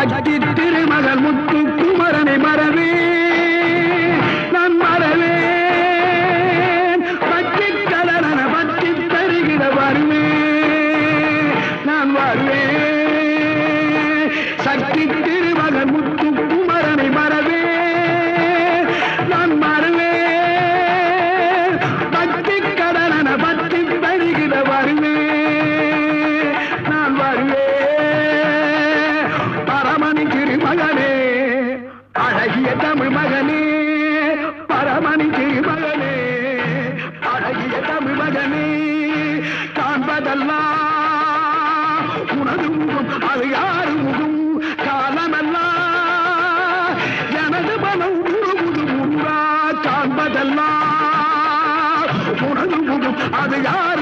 சக்தி திருமகள் முத்து குமரனை மறவே நான் மறவேன் பற்றி கடலன பற்றி தருகிற வருவேன் நான் வருவேன் சக்தி திருமகள் முத்து குமரனை மறவே நான் மறவேன் பற்றி கடலன பற்றி தருகிற வருவேன் நான் வருவேன் பரமணி திருமகனே அழகிய தமிழ் மகனே பரமணி திருமகனே அழகிய தமிழ் மகனே காண்பதெல்லாம் உனது முகம் அது யாரு முகம் காலமெல்லாம் எனது மனம் முழுமுது முருகா காண்பதெல்லாம் உனது முகம் அது யார்